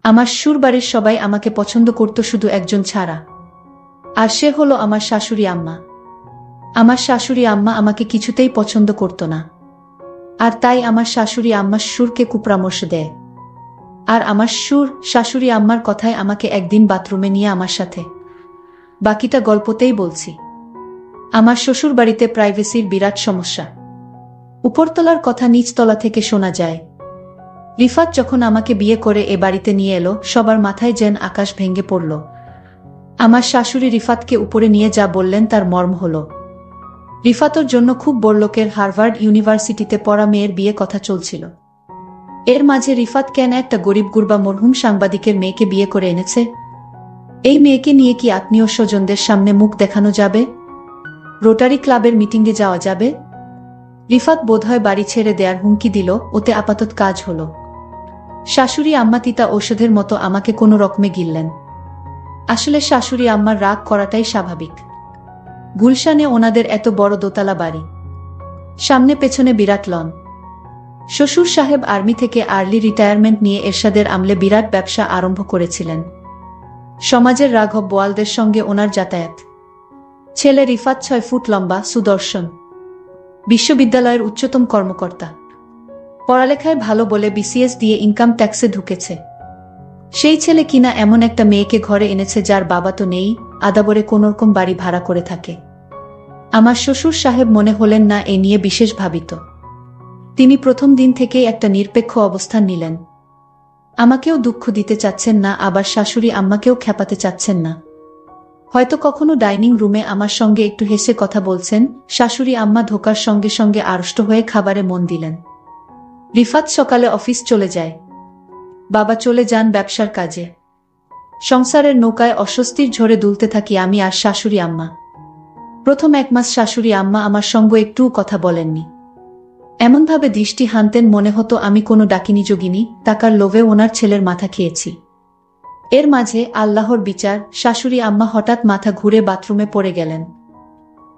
আমার শ্বশুরবাড়ির সবাই আমাকে পছন্দ করত শুধু একজন ছাড়া, আর সে হলো আমার শাশুড়ি আম্মা। আমার শাশুড়ি আম্মা আমাকে কিছুতেই পছন্দ করত না, আর তাই আমার শাশুড়ি আম্মা শ্বশুরকে কুপরামর্শ দেয়। আর আমার শাশুড়ি আম্মার কথায় আমাকে একদিন বাথরুমে নিয়ে আমার সাথে। বাকিটা গল্পতেই বলছি। আমার শ্বশুরবাড়িতে প্রাইভেসির বিরাট সমস্যা। উপরতলার কথা নিচতলা থেকে শোনা যায়। রিফাত যখন আমাকে বিয়ে করে এ বাড়িতে নিয়ে এলো, সবার মাথায় যেন আকাশ ভেঙে পড়ল। আমার শাশুড়ি রিফাতকে উপরে নিয়ে যা বললেন তার মর্ম হল, রিফাতর জন্য খুব বড়লোকের হার্ভার্ড ইউনিভার্সিটিতে পড়া মেয়ের বিয়ে কথা চলছিল। এর মাঝে রিফাত কেন একটা গরিব গুরবা মরহুম সাংবাদিকের মেয়েকে বিয়ে করে এনেছে? এই মেয়েকে নিয়ে কি আত্মীয় স্বজনদের সামনে মুখ দেখানো যাবে? রোটারি ক্লাবের মিটিংয়ে যাওয়া যাবে? রিফাত বোধহয় বাড়ি ছেড়ে দেয়ার হুমকি দিল, ওতে আপাতত কাজ হলো। শাশুড়ি আম্মা তিতা ঔষধের মতো আমাকে কোনো রকমে গিললেন। আসলে শাশুড়ি আম্মার রাগ করাটাই স্বাভাবিক। গুলশানে ওনাদের এত বড় দোতলা বাড়ি, সামনে পেছনে বিরাট লন। শ্বশুর সাহেব আর্মি থেকে আর্লি রিটায়ারমেন্ট নিয়ে এরশাদের আমলে বিরাট ব্যবসা আরম্ভ করেছিলেন। সমাজের রাঘব বোয়ালদের সঙ্গে ওনার যাতায়াত। ছেলে রিফাত 6 ফুট লম্বা, সুদর্শন, বিশ্ববিদ্যালয়ের উচ্চতম কর্মকর্তা। পড়ালেখায় ভালো বলে বিসিএস দিয়ে ইনকাম ট্যাক্সে ঢুকেছে। সেই ছেলে কিনা এমন একটা মেয়েকে ঘরে এনেছে যার বাবা তো নেই, আদাবরে কোনোরকম বাড়ি ভাড়া করে থাকে। আমার শ্বশুর সাহেব মনে হলেন না এ নিয়ে বিশেষ ভাবিত। তিনি প্রথম দিন থেকেই একটা নিরপেক্ষ অবস্থান নিলেন। আমাকেও দুঃখ দিতে চাচ্ছেন না, আবার শাশুড়ি আম্মাকেও খেপাতে চাচ্ছেন না। হয়তো কখনো ডাইনিং রুমে আমার সঙ্গে একটু হেসে কথা বলছেন। শাশুড়ি আম্মা ঢোকার সঙ্গে সঙ্গে আড়ষ্ট হয়ে খাবারে মন দিলেন। রিফাত সকালে অফিস চলে যায়, বাবা চলে যান ব্যবসার কাজে। সংসারের নৌকায় অস্বস্তির ঝড়ে দুলতে থাকি আমি আর শাশুড়ি আম্মা। প্রথম 1 মাস শাশুড়ি আম্মা আমার সঙ্গে একটুও কথা বলেননি। এমনভাবে দৃষ্টি হানতেন মনে হতো আমি কোনো ডাকিনী যোগিনী, টাকার লোভে ওনার ছেলের মাথা খেয়েছি। এর মাঝে আল্লাহর বিচার, শাশুড়ি আম্মা হঠাৎ মাথা ঘুরে বাথরুমে পড়ে গেলেন।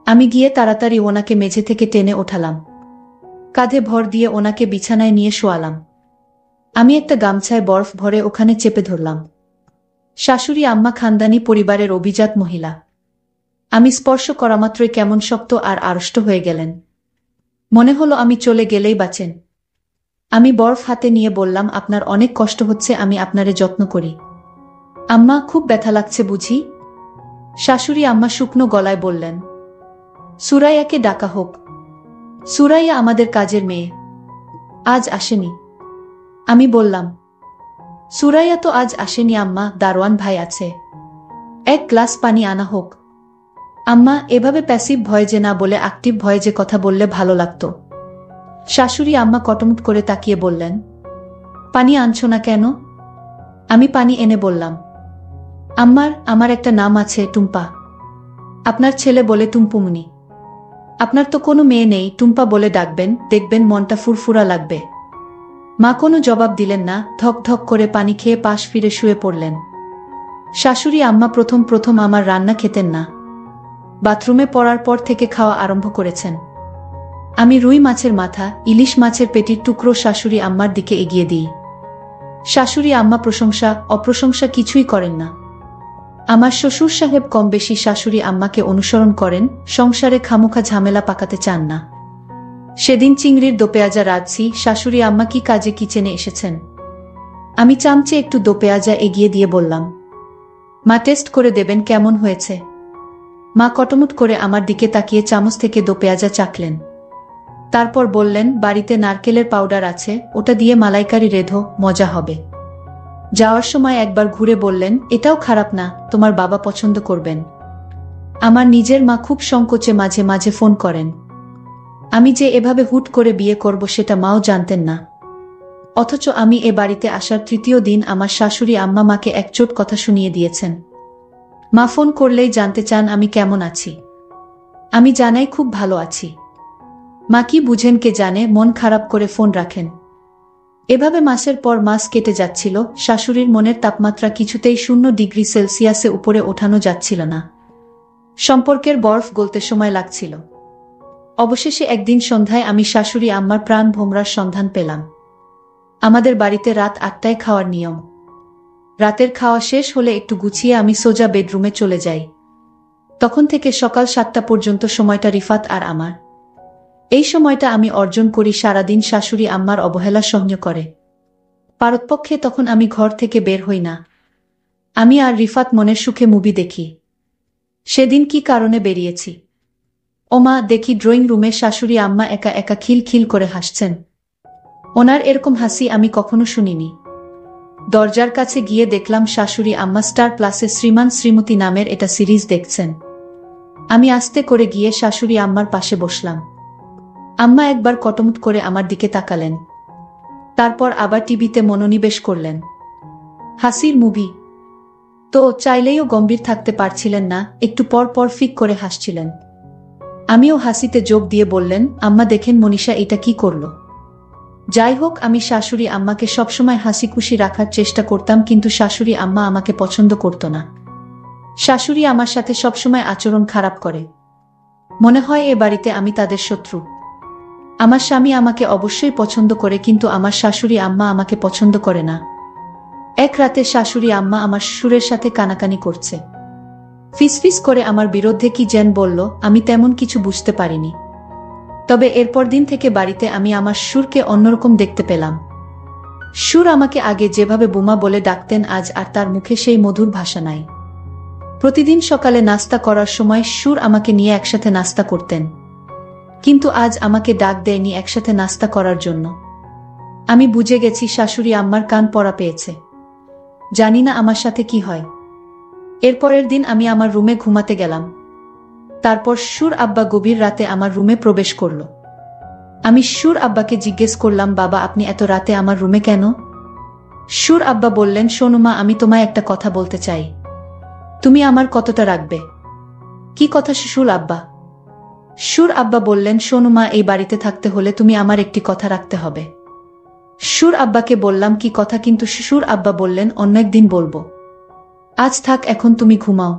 আমি গিয়ে তাড়াতাড়ি ওনাকে মেঝে থেকে টেনে ওঠালাম, কাঁধে ভর দিয়ে ওনাকে বিছানায় নিয়ে শোয়ালাম। আমি একটা গামছায় বরফ ভরে ওখানে চেপে ধরলাম। শাশুড়ি আম্মা খানদানি পরিবারের অভিজাত মহিলা। আমি স্পর্শ করামাত্রই কেমন শক্ত আর আড়ষ্ট হয়ে গেলেন। মনে হলো আমি চলে গেলেই বাঁচেন। আমি বরফ হাতে নিয়ে বললাম, আপনার অনেক কষ্ট হচ্ছে, আমি আপনারে যত্ন করি। আম্মা, খুব ব্যথা লাগছে বুঝি? শাশুড়ি আম্মা শুকনো গলায় বললেন, সুরাইয়াকে ডাকা হোক। সুরাইয়া আমাদের কাজের মেয়ে, আজ আসেনি। আমি বললাম, সুরাইয়া তো আজ আসেনি আম্মা, দারোয়ান ভাই আছে। 1 গ্লাস পানি আনা হোক। আম্মা, এভাবে প্যাসিভ ভয়েজে না বলে অ্যাক্টিভ ভয়েজে কথা বললে ভালো লাগতো। শাশুড়ি আম্মা কটমট করে তাকিয়ে বললেন, পানি আনছো না কেন? আমি পানি এনে বললাম, আমার একটা নাম আছে, টুম্পা। আপনার ছেলে বলে টুম্পুমনি। আপনার তো কোনো মেয়ে নেই, টুম্পা বলে ডাকবেন, দেখবেন মনটা ফুরফুরা লাগবে। মা কোনো জবাব দিলেন না, ধক ধক করে পানি খেয়ে পাশ ফিরে শুয়ে পড়লেন। শাশুড়ি আম্মা প্রথম আমার রান্না খেতেন না। বাথরুমে পড়ার পর থেকে খাওয়া আরম্ভ করেছেন। আমি রুই মাছের মাথা, ইলিশ মাছের পেটির টুকরো শাশুড়ি আম্মার দিকে এগিয়ে দিই। শাশুড়ি আম্মা প্রশংসা অপ্রশংসা কিছুই করেন না। আমার শ্বশুর সাহেব কম বেশি শাশুড়ি আম্মাকে অনুসরণ করেন, সংসারে খামোখা ঝামেলা পাকাতে চান না। সেদিন চিংড়ির দোপেঁয়াজা রাঁধছি, শাশুড়ি আম্মা কি কাজে কিচেনে এসেছেন। আমি চামচে একটু দোপেঁয়াজা এগিয়ে দিয়ে বললাম, মা টেস্ট করে দেবেন কেমন হয়েছে। মা কটমট করে আমার দিকে তাকিয়ে চামচ থেকে দোপেঁয়াজা চাখলেন। তারপর বললেন, বাড়িতে নারকেলের পাউডার আছে, ওটা দিয়ে মালাইকারি রেঁধো, মজা হবে। যাওয়ার সময় একবার ঘুরে বললেন, এটাও খারাপ না, তোমার বাবা পছন্দ করবেন। আমার নিজের মা খুব সংকোচে মাঝে মাঝে ফোন করেন। আমি যে এভাবে হুট করে বিয়ে করব সেটা মাও জানতেন না। অথচ আমি এ বাড়িতে আসার 3য় দিন আমার শাশুড়ি আম্মা মাকে একচোট কথা শুনিয়ে দিয়েছেন। মা ফোন করলেই জানতে চান আমি কেমন আছি। আমি জানাই খুব ভালো আছি। মা কি বুঝেন কে জানে, মন খারাপ করে ফোন রাখেন। এভাবে মাসের পর মাস কেটে যাচ্ছিল। শাশুড়ির মনের তাপমাত্রা কিছুতেই 0 ডিগ্রি সেলসিয়াসে উপরে ওঠানো যাচ্ছিল না। সম্পর্কের বরফ গলতে সময় লাগছিল। অবশেষে একদিন সন্ধ্যায় আমি শাশুড়ি আম্মার প্রাণ ভোমরার সন্ধান পেলাম। আমাদের বাড়িতে রাত 8টায় খাওয়ার নিয়ম। রাতের খাওয়া শেষ হলে একটু গুছিয়ে আমি সোজা বেডরুমে চলে যাই। তখন থেকে সকাল 7টা পর্যন্ত সময়টা রিফাত আর আমার। এই সময়টা আমি অর্জন করি সারাদিন শাশুড়ি আম্মার অবহেলা সহ্য করে। পারতপক্ষে তখন আমি ঘর থেকে বের হই না। আমি আর রিফাত মনের সুখে মুভি দেখি। সেদিন কি কারণে বেরিয়েছি? ওমা, দেখি ড্রয়িং রুমে শাশুড়ি আম্মা একা একা খিলখিল করে হাসছেন। ওনার এরকম হাসি আমি কখনো শুনিনি। দরজার কাছে গিয়ে দেখলাম শাশুড়ি আম্মা স্টার প্লাসে শ্রীমান শ্রীমতী নামের এটা সিরিজ দেখছেন। আমি আস্তে করে গিয়ে শাশুড়ি আম্মার পাশে বসলাম। আম্মা একবার কটমট করে আমার দিকে তাকালেন, তারপর আবার টিভিতে মনোনিবেশ করলেন। হাসির মুভি তো চাইলেও গম্ভীর থাকতে পারছিলেন না, একটু পর পর ফিক করে হাসছিলেন। আমিও হাসিতে যোগ দিয়ে বললেন, আম্মা দেখেন মনীষা এটা কি করলো। যাই হোক, আমি শাশুড়ি আম্মাকে সবসময় হাসি খুশি রাখার চেষ্টা করতাম, কিন্তু শাশুড়ি আম্মা আমাকে পছন্দ করত না। শাশুড়ি আমার সাথে সবসময় আচরণ খারাপ করে। মনে হয় এ বাড়িতে আমি তাদের শত্রু। আমার স্বামী আমাকে অবশ্যই পছন্দ করে, কিন্তু আমার শাশুড়ি আম্মা আমাকে পছন্দ করে না। এক রাতে শাশুড়ি আম্মা আমার শ্বশুরের সাথে কানাকানি করছে। ফিসফিস করে আমার বিরুদ্ধে কি যেন বলল, আমি তেমন কিছু বুঝতে পারিনি। তবে এরপর দিন থেকে বাড়িতে আমি আমার শ্বশুরকে অন্যরকম দেখতে পেলাম। শ্বশুর আমাকে আগে যেভাবে বোমা বলে ডাকতেন, আজ আর তার মুখে সেই মধুর ভাষা নাই। প্রতিদিন সকালে নাস্তা করার সময় শ্বশুর আমাকে নিয়ে একসাথে নাস্তা করতেন, কিন্তু আজ আমাকে ডাক দেয়নি একসাথে নাস্তা করার জন্য। আমি বুঝে গেছি শাশুড়ি আম্মার কান পড়া পেয়েছে। জানি না আমার সাথে কি হয়। এরপরের দিন আমি আমার রুমে ঘুমাতে গেলাম। তারপর শ্বশুর আব্বা গভীর রাতে আমার রুমে প্রবেশ করল। আমি শ্বশুর আব্বাকে জিজ্ঞেস করলাম, বাবা আপনি এত রাতে আমার রুমে কেন? শ্বশুর আব্বা বললেন, শোনো মা, আমি তোমায় একটা কথা বলতে চাই। তুমি আমার কতটা রাখবে? কি কথা শ্বশুর আব্বা? শ্বশুর আব্বা বললেন, শোনো মা, এই বাড়িতে থাকতে হলে তুমি আমার একটি কথা রাখতে হবে। শ্বশুর আব্বাকে বললাম, কি কথা? কিন্তু শ্বশুর আব্বা বললেন, অন্য একদিন বলবো, আজ থাক, এখন তুমি ঘুমাও।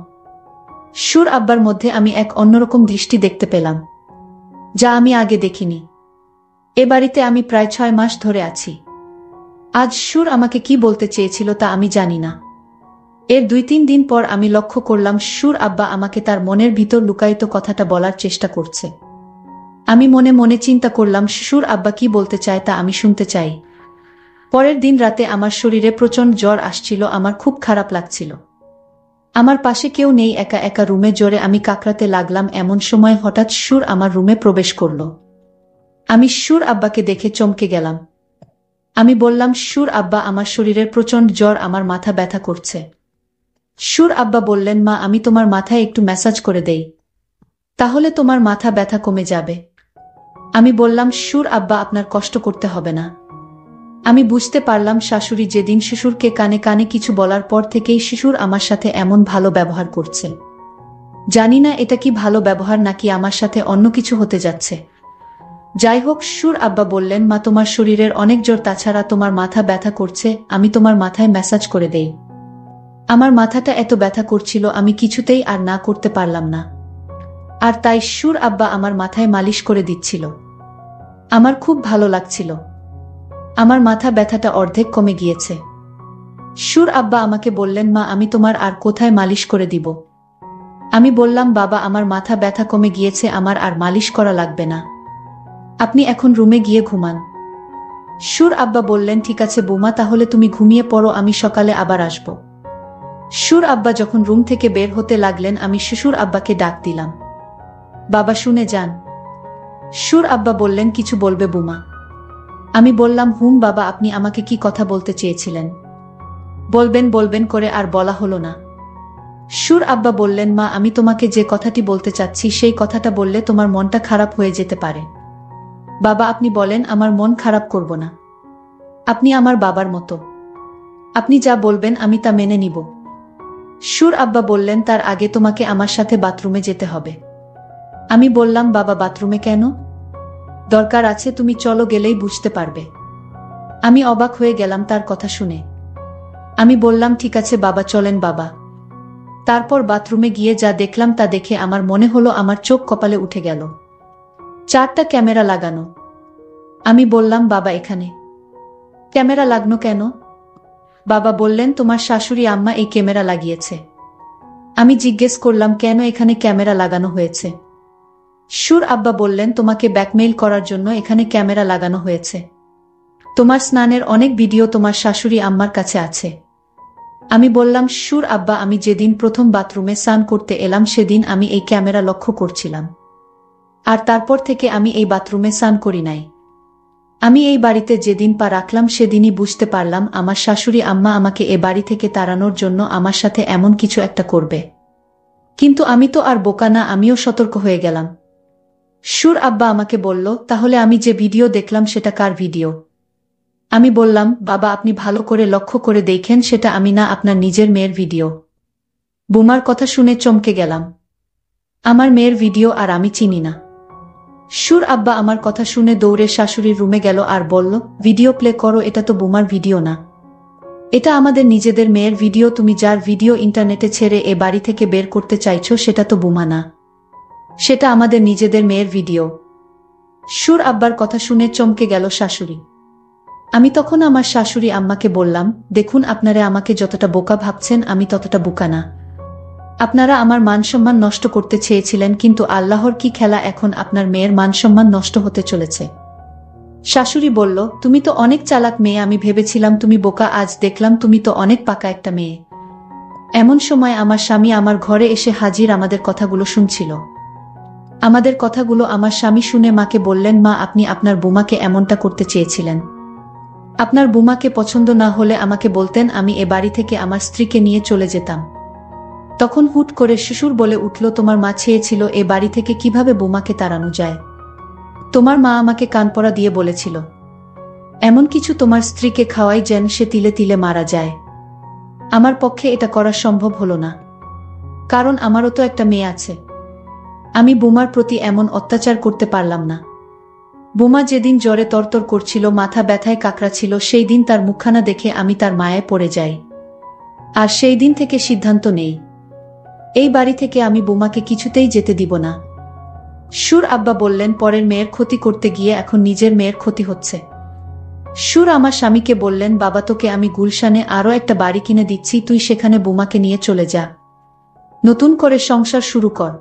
শ্বশুর আব্বার মধ্যে আমি এক অন্যরকম দৃষ্টি দেখতে পেলাম, যা আমি আগে দেখিনি। এ বাড়িতে আমি প্রায় 6 মাস ধরে আছি। আজ শ্বশুর আমাকে কি বলতে চেয়েছিল তা আমি জানি না। এর 2-3 দিন পর আমি লক্ষ্য করলাম শ্বশুর আব্বা আমাকে তার মনের ভিতর লুকায়িত কথাটা বলার চেষ্টা করছে। আমি মনে মনে চিন্তা করলাম, শ্বশুর আব্বা কি বলতে চায় তা আমি শুনতে চাই। পরের দিন রাতে আমার শরীরে প্রচণ্ড জ্বর আসছিল, আমার খুব খারাপ লাগছিল। আমার পাশে কেউ নেই, একা একা রুমে জ্বরে আমি কাকড়াতে লাগলাম। এমন সময় হঠাৎ শ্বশুর আমার রুমে প্রবেশ করল। আমি শ্বশুর আব্বাকে দেখে চমকে গেলাম। আমি বললাম, শ্বশুর আব্বা, আমার শরীরের প্রচণ্ড জ্বর, আমার মাথা ব্যথা করছে। শ্বশুর আব্বা বললেন, মা, আমি তোমার মাথায় একটু ম্যাসাজ করে দেই, তাহলে তোমার মাথা ব্যথা কমে যাবে। আমি বললাম, শ্বশুর আব্বা, আপনার কষ্ট করতে হবে না। আমি বুঝতে পারলাম শাশুড়ি যেদিন শ্বশুরকে কানে কানে কিছু বলার পর থেকেই শ্বশুর আমার সাথে এমন ভালো ব্যবহার করছে। জানি না এটা কি ভালো ব্যবহার নাকি আমার সাথে অন্য কিছু হতে যাচ্ছে। যাই হোক, শ্বশুর আব্বা বললেন, মা, তোমার শরীরের অনেক জ্বর, তাছাড়া তোমার মাথা ব্যথা করছে, আমি তোমার মাথায় ম্যাসাজ করে দেই। আমার মাথাটা এত ব্যথা করছিল, আমি কিছুতেই আর না করতে পারলাম না। আর তাই শ্বশুর আব্বা আমার মাথায় মালিশ করে দিচ্ছিল। আমার খুব ভালো লাগছিল। আমার মাথা ব্যথাটা অর্ধেক কমে গিয়েছে। শ্বশুর আব্বা আমাকে বললেন, মা, আমি তোমার আর কোথায় মালিশ করে দিব? আমি বললাম, বাবা, আমার মাথা ব্যথা কমে গিয়েছে, আমার আর মালিশ করা লাগবে না। আপনি এখন রুমে গিয়ে ঘুমান। শ্বশুর আব্বা বললেন, ঠিক আছে বৌমা, তাহলে তুমি ঘুমিয়ে পড়ো, আমি সকালে আবার আসব। শ্বশুর আব্বা যখন রুম থেকে বের হতে লাগলেন, আমি শ্বশুর আব্বাকে ডাক দিলাম, বাবা শুনে যান। শ্বশুর আব্বা বললেন, কিছু বলবে বৌমা? আমি বললাম, হুম বাবা, আপনি আমাকে কি কথা বলতে চেয়েছিলেন? বলবেন বলবেন করে আর বলা হলো না। শ্বশুর আব্বা বললেন, মা, আমি তোমাকে যে কথাটি বলতে চাচ্ছি সেই কথাটা বললে তোমার মনটা খারাপ হয়ে যেতে পারে। বাবা আপনি বলেন, আমার মন খারাপ করব না। আপনি আমার বাবার মতো, আপনি যা বলবেন আমি তা মেনে নিব। শ্বশুর আব্বা বললেন, তার আগে তোমাকে আমার সাথে বাথরুমে যেতে হবে। আমি বললাম, বাবা বাথরুমে কেন? দরকার আছে, তুমি চলো, গেলেই বুঝতে পারবে। আমি অবাক হয়ে গেলাম তার কথা শুনে। আমি বললাম, ঠিক আছে বাবা, চলেন বাবা। তারপর বাথরুমে গিয়ে যা দেখলাম তা দেখে আমার মনে হলো আমার চোখ কপালে উঠে গেল। 4টা ক্যামেরা লাগানো। আমি বললাম, বাবা এখানে ক্যামেরা লাগনো কেন? বাবা বললেন, তোমার শাশুড়ি আম্মা এই ক্যামেরা লাগিয়েছে। আমি জিজ্ঞেস করলাম, কেন এখানে ক্যামেরা লাগানো হয়েছে? সুর আব্বা বললেন, তোমাকে ব্ল্যাকমেইল করার জন্য এখানে ক্যামেরা লাগানো হয়েছে। তোমার স্নানের অনেক ভিডিও তোমার শাশুড়ি আম্মার কাছে আছে। আমি বললাম, সুর আব্বা, আমি যেদিন প্রথম বাথরুমে স্নান করতে এলাম সেদিন আমি এই ক্যামেরা লক্ষ্য করছিলাম, আর তারপর থেকে আমি এই বাথরুমে স্নান করি নাই। আমি এই বাড়িতে যেদিন পা রাখলাম সেদিনই বুঝতে পারলাম আমার শাশুড়ি আম্মা আমাকে এ বাড়ি থেকে তাড়ানোর জন্য আমার সাথে এমন কিছু একটা করবে। কিন্তু আমি তো আর বোকা না, আমিও সতর্ক হয়ে গেলাম। সুর আব্বা আমাকে বলল, তাহলে আমি যে ভিডিও দেখলাম সেটা কার ভিডিও? আমি বললাম, বাবা, আপনি ভালো করে লক্ষ্য করে দেখেন, সেটা আমি না, আপনার নিজের মেয়ের ভিডিও। বুমার কথা শুনে চমকে গেলাম। আমার মেয়ের ভিডিও আর আমি চিনি না। সুর আব্বা আমার কথা শুনে দৌড়ে শাশুড়ির রুমে গেল আর বলল, ভিডিও প্লে করো, এটা তো বুমার ভিডিও না, এটা আমাদের নিজেদের মেয়ের ভিডিও। তুমি যার ভিডিও ইন্টারনেটে ছেড়ে এ বাড়ি থেকে বের করতে চাইছো সেটা তো বুমা না, সেটা আমাদের নিজেদের মেয়ের ভিডিও। সুর আব্বার কথা শুনে চমকে গেল শাশুড়ি। আমি তখন আমার শাশুড়ি আম্মাকে বললাম, দেখুন, আপনারা আমাকে যতটা বোকা ভাবছেন আমি ততটা বোকা না। আপনারা আমার মানসম্মান নষ্ট করতে চেয়েছিলেন, কিন্তু আল্লাহর কি খেলা, এখন আপনার মেয়ের মানসম্মান নষ্ট হতে চলেছে। শাশুড়ি বলল, তুমি তো অনেক চালাক মেয়ে, আমি ভেবেছিলাম তুমি বোকা, আজ দেখলাম তুমি তো অনেক পাকা একটা মেয়ে। এমন সময় আমার স্বামী আমার ঘরে এসে হাজির, আমাদের কথাগুলো শুনছিল। আমাদের কথাগুলো আমার স্বামী শুনে মাকে বললেন, মা, আপনি আপনার বুমাকে এমনটা করতে চেয়েছিলেন। আপনার বুমাকে পছন্দ না হলে আমাকে বলতেন, আমি এ বাড়ি থেকে আমার স্ত্রীকে নিয়ে চলে যেতাম। তখন হুট করে শ্বশুর বলে উঠল, তোমার মা চেয়েছিল এ বাড়ি থেকে কিভাবে বুমাকে তাড়ানো যায়। তোমার মা আমাকে কানপড়া দিয়ে বলেছিল, এমন কিছু তোমার স্ত্রীকে খাওয়াই যেন সে তিলে তিলে মারা যায়। আমার পক্ষে এটা করা সম্ভব হলো না, কারণ আমারও তো একটা মেয়ে আছে। আমি বুমার প্রতি এমন অত্যাচার করতে পারলাম না। বুমা যেদিন জ্বরে তরতর করছিল, মাথা ব্যথায় কাকড়াচ্ছিল, সেই দিন তার মুখখানা দেখে আমি তার মায়ায় পড়ে যাই। আর সেই দিন থেকে সিদ্ধান্ত নেই, এই বাড়ি থেকে আমি বুমাকে কিছুতেই যেতে দিব না। সুর আব্বা বললেন, পরের মেয়ের ক্ষতি করতে গিয়ে এখন নিজের মেয়ের ক্ষতি হচ্ছে। সুর আমার স্বামীকে বললেন, বাবা, তোকে আমি গুলশানে আরও একটা বাড়ি কিনে দিচ্ছি, তুই সেখানে বুমাকে নিয়ে চলে যা, নতুন করে সংসার শুরু কর।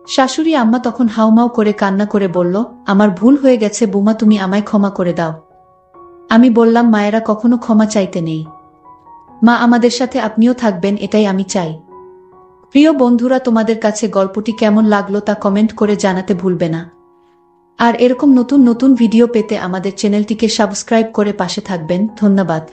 শাশুড়ি আম্মা তখন হাউমাউ করে কান্না করে বলল, আমার ভুল হয়ে গেছে বুমা, তুমি আমায় ক্ষমা করে দাও। আমি বললাম, মায়েরা কখনো ক্ষমা চাইতে নেই। মা, আমাদের সাথে আপনিও থাকবেন, এটাই আমি চাই। প্রিয় বন্ধুরা, তোমাদের কাছে গল্পটি কেমন লাগলো তা কমেন্ট করে জানাতে ভুলবে না। আর এরকম নতুন নতুন ভিডিও পেতে আমাদের চ্যানেলটিকে সাবস্ক্রাইব করে পাশে থাকবেন। ধন্যবাদ।